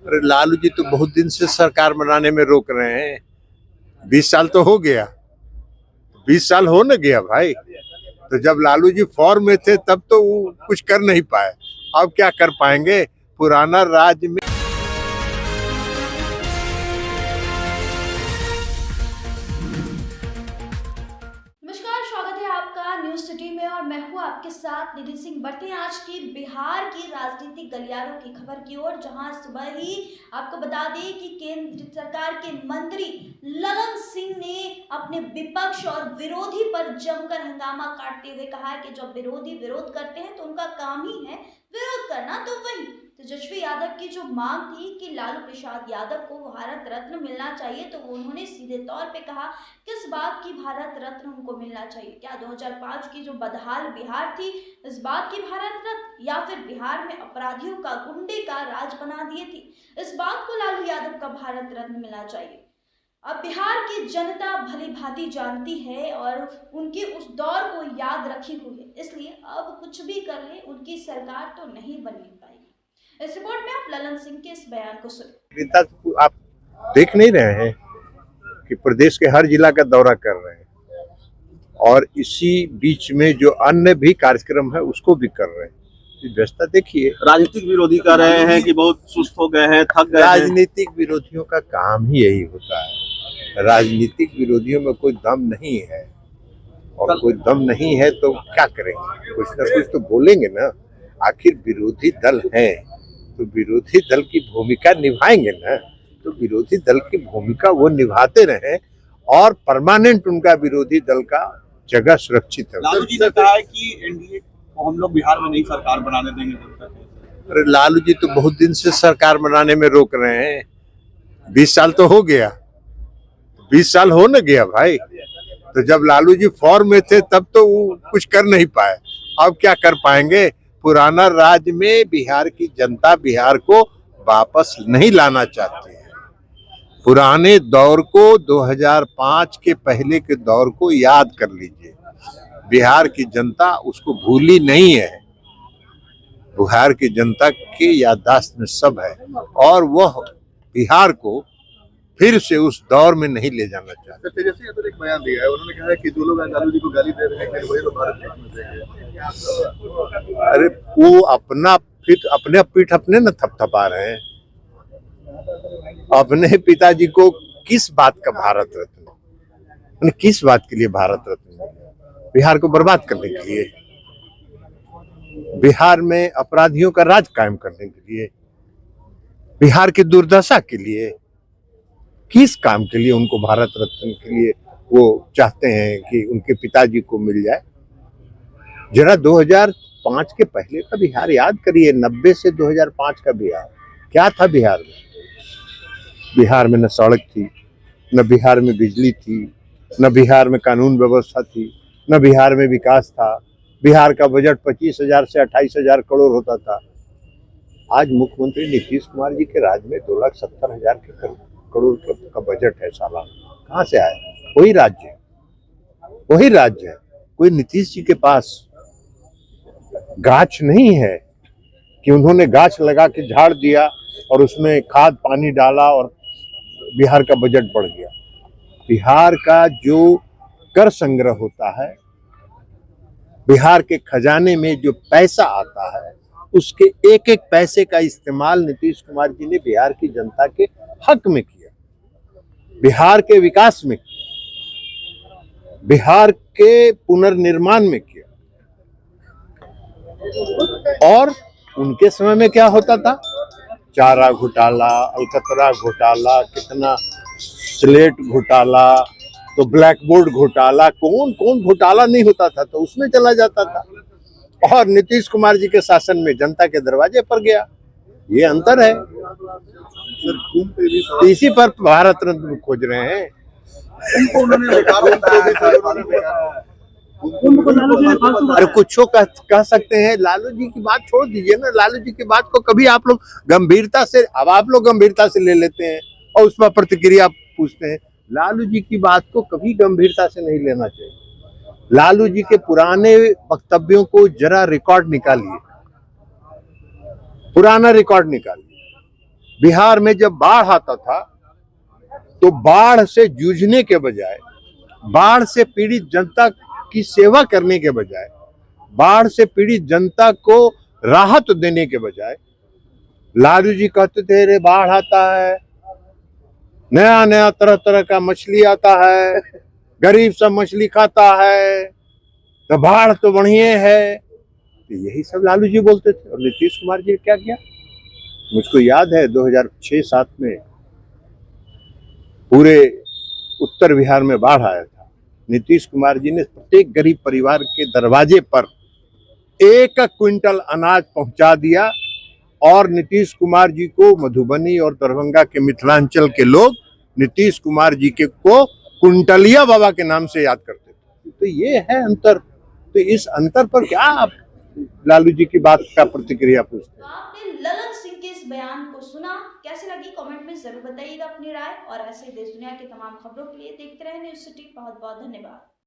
अरे लालू जी तो बहुत दिन से सरकार बनाने में रोक रहे हैं। 20 साल तो हो गया। 20 साल हो न गया भाई। तो जब लालू जी फॉर्म में थे तब तो वो कुछ कर नहीं पाए। अब क्या कर पाएंगे? पुराना राज में नमस्कार, स्वागत है आपका न्यूज सिटी में और मैं हूं आपके साथ निधि सिंह। बढ़ते हैं आज की बिहार की राजनीतिक गलियारों की खबर की ओर, जहां सुबह ही आपको बता दें कि केंद्र सरकार के मंत्री ललन सिंह ने अपने विपक्ष और विरोधी पर जमकर हंगामा काटते हुए कहा है कि जब विरोधी विरोध करते हैं तो उनका काम ही है विरोध करना। तो वही तेजस्वी यादव की जो मांग थी कि लालू प्रसाद यादव को भारत रत्न मिलना चाहिए, तो उन्होंने सीधे तौर पे कहा किस बात की भारत रत्न उनको मिलना चाहिए। क्या 2005 की जो बदहाल बिहार थी इस बात की भारत रत्न, या फिर बिहार में अपराधियों का गुंडे का राज बना दिए थी इस बात को लालू यादव का भारत रत्न मिलना चाहिए। अब बिहार की जनता भली भांति जानती है और उनके उस दौर को याद रखी हुई है, इसलिए अब कुछ भी कर ले उनकी सरकार तो नहीं बन पाएगी। इस रिपोर्ट में आप ललन सिंह के इस बयान को सुनिए। आप देख नहीं रहे हैं कि प्रदेश के हर जिला का दौरा कर रहे हैं और इसी बीच में जो अन्य भी कार्यक्रम है उसको भी कर रहे हैं। व्यवस्था देखिए। राजनीतिक विरोधी कह रहे हैं कि बहुत सुस्त हो गए हैं, थक गए हैं। राजनीतिक विरोधियों का काम ही यही होता है। राजनीतिक विरोधियों में कोई दम नहीं है, और कोई दम नहीं है तो क्या करेंगे? कुछ ना कुछ तो बोलेंगे ना। आखिर विरोधी दल है तो विरोधी दल की भूमिका निभाएंगे ना। तो विरोधी दल की भूमिका वो निभाते रहे और परमानेंट उनका विरोधी दल का जगह सुरक्षित है। लालू जी ने कहा है कि एनडीए को हम लोग बिहार में नहीं सरकार बनाने देंगे जब तक। अरे लालू जी तो बहुत दिन से सरकार बनाने में रोक रहे हैं। 20 साल तो हो गया। 20 साल हो न गया भाई। तो जब लालू जी फॉर्म में थे तब तो वो कुछ कर नहीं पाए। अब क्या कर पाएंगे? पुराना राज में बिहार की जनता बिहार को वापस नहीं लाना चाहती है। पुराने दौर को, 2005 के पहले के दौर को याद कर लीजिए। बिहार की जनता उसको भूली नहीं है। बिहार की जनता के याददाश्त में सब है और वह बिहार को फिर से उस दौर में नहीं ले जाना चाहते। तेजस्वी यादव ने एक बयान दिया है, उन्होंने कहा है कि जो लोग लालू जी को गाली दे रहे हैं वही लोग भारत रत्न देंगे। अरे वो अपने पीठ अपने न थपथपा रहे हैं। अपने पिताजी को किस बात का भारत रत्न, किस बात के लिए भारत रत्न? बिहार को बर्बाद करने के लिए, बिहार में अपराधियों का राज कायम करने के लिए, बिहार की दुर्दशा के लिए, किस काम के लिए उनको भारत रत्न के लिए वो चाहते हैं कि उनके पिताजी को मिल जाए? जरा 2005 के पहले का बिहार याद करिए। 90 से 2005 का बिहार क्या था? बिहार में न सड़क थी, न बिहार में बिजली थी, न बिहार में कानून व्यवस्था थी, न बिहार में विकास था। बिहार का बजट 25,000 से 28,000 करोड़ होता था। आज मुख्यमंत्री नीतीश कुमार जी के राज में 2,70,000 करोड़ का बजट है सालाना। कहाँ से आया? वही राज्य है। कोई नीतीश जी के पास गाछ नहीं है कि उन्होंने गाछ लगा के झाड़ दिया और उसमें खाद पानी डाला और बिहार का बजट बढ़ गया। बिहार का जो कर संग्रह होता है, बिहार के खजाने में जो पैसा आता है, उसके एक एक पैसे का इस्तेमाल नीतीश कुमार जी ने बिहार की जनता के हक में किया, बिहार के विकास में किया, बिहार के पुनर्निर्माण में किया। और उनके समय में क्या होता था? चारा घोटाला, अलकतरा घोटाला, कितना स्लेट घोटाला, तो ब्लैक बोर्ड घोटाला, कौन कौन घोटाला नहीं होता था, तो उसमें चला जाता था। और नीतीश कुमार जी के शासन में जनता के दरवाजे पर गया। ये अंतर है। इसी पर भारत रत्न खोज रहे हैं। अरे कुछ कह सकते हैं। लालू जी की बात छोड़ दीजिए ना। लालू जी की बात को कभी आप लोग गंभीरता से, अब आप लोग गंभीरता से ले लेते हैं और उस पर प्रतिक्रिया पूछते हैं। लालू जी की बात को कभी गंभीरता से नहीं लेना चाहिए। लालू जी के पुराने वक्तव्यों को जरा रिकॉर्ड निकालिए, पुराना रिकॉर्ड निकालिए। बिहार में जब बाढ़ आता था तो बाढ़ से जूझने के बजाय, बाढ़ से पीड़ित जनता की सेवा करने के बजाय, बाढ़ से पीड़ित जनता को राहत देने के बजाय लालू जी कहते थे रे बाढ़ आता है, नया नया तरह तरह का मछली आता है, गरीब सब मछली खाता है, तो बाढ़ तो बढ़िया है। तो यही सब लालू जी बोलते थे। और नीतीश कुमार जी ने क्या किया? मुझको याद है 2006-07 में पूरे उत्तर बिहार में बाढ़ आया था। नीतीश कुमार जी ने प्रत्येक गरीब परिवार के दरवाजे पर 1 क्विंटल अनाज पहुंचा दिया। और नीतीश कुमार जी को मधुबनी और दरभंगा के मिथिलांचल के लोग नीतीश कुमार जी के को कुंटलिया बाबा के नाम से याद करते थे। तो ये है अंतर। तो इस अंतर पर क्या आप लालू जी की बात का प्रतिक्रिया पूछते हैं? आपने ललन सिंह के इस बयान को सुना, कैसे लगी कमेंट में जरूर बताइएगा अपनी राय। और ऐसे देश दुनिया की तमाम खबरों के लिए देखते रहे न्यूज़ सिटी। बहुत बहुत धन्यवाद।